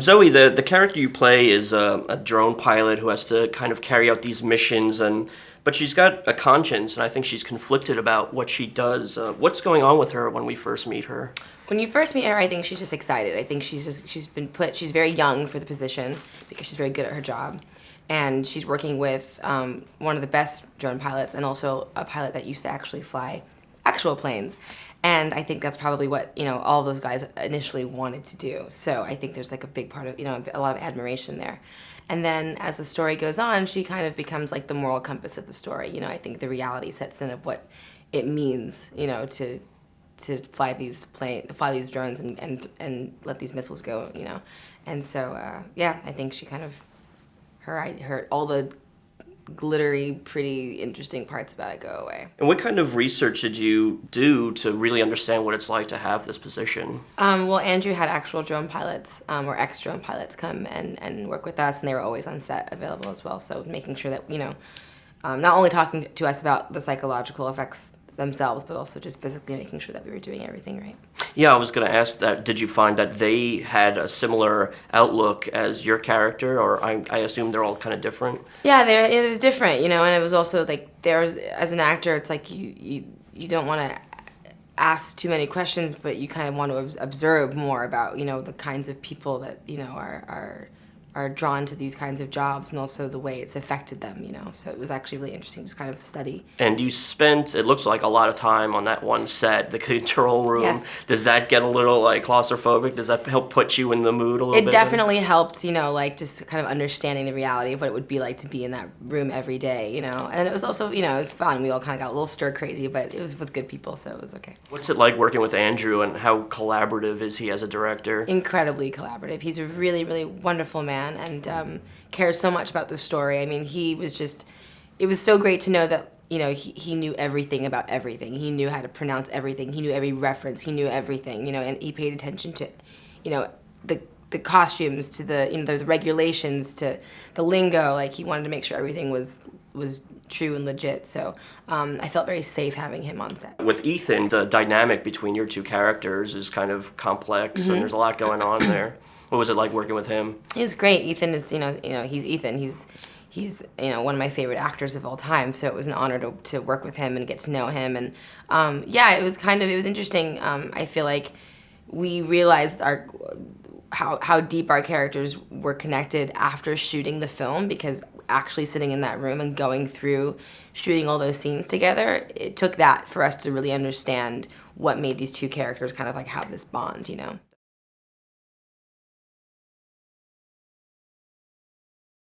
Zoe, the character you play is a drone pilot who has to kind of carry out these missions, but she's got a conscience, and I think she's conflicted about what she does. What's going on with her when we first meet her? When you first meet her, I think she's just excited. I think she's very young for the position because she's very good at her job. And she's working with one of the best drone pilots and also a pilot that used to actually fly actual planes. And I think that's probably what, all those guys initially wanted to do. So I think there's like a big part of, a lot of admiration there. And then as the story goes on, she kind of becomes like the moral compass of the story. I think the reality sets in of what it means, to fly these drones and let these missiles go, And so, I think she kind of, her all the glittery, pretty, interesting parts about it go away. And what kind of research did you do to really understand what it's like to have this position? Well, Andrew had actual drone pilots, or ex-drone pilots come and work with us, and they were always on set available as well. So making sure that, not only talking to us about the psychological effects themselves, but also just physically making sure that we were doing everything right. Yeah, I was going to ask that. Did you find that they had a similar outlook as your character, or I assume they're all kind of different? Yeah, it was different, and it was also like as an actor, it's like you don't want to ask too many questions, but you kind of want to observe more about the kinds of people that are drawn to these kinds of jobs and also the way it's affected them, So it was actually really interesting to kind of study. And you spent, it looks like, a lot of time on that one set, the control room. Yes. Does that get a little claustrophobic? Does that help put you in the mood a little bit? It definitely helped, just kind of understanding the reality of what it would be like to be in that room every day, And it was also, it was fun. We all kind of got a little stir crazy, but it was with good people, so it was okay. What's it like working with Andrew, and how collaborative is he as a director? Incredibly collaborative. He's a really, really wonderful man and cares so much about the story. I mean, it was so great to know that, he knew everything about everything. He knew how to pronounce everything. He knew every reference. He knew everything, and he paid attention to, the costumes, to the regulations, to the lingo. Like, he wanted to make sure everything was true and legit. So I felt very safe having him on set. With Ethan, the dynamic between your two characters is kind of complex, and there's a lot going on there. What was it like working with him? He was great. Ethan is, he's Ethan. He's one of my favorite actors of all time. So it was an honor to work with him and get to know him. And it was interesting. I feel like we realized how deep our characters were connected after shooting the film, because actually sitting in that room and going through shooting all those scenes together, it took that for us to really understand what made these two characters kind of like have this bond,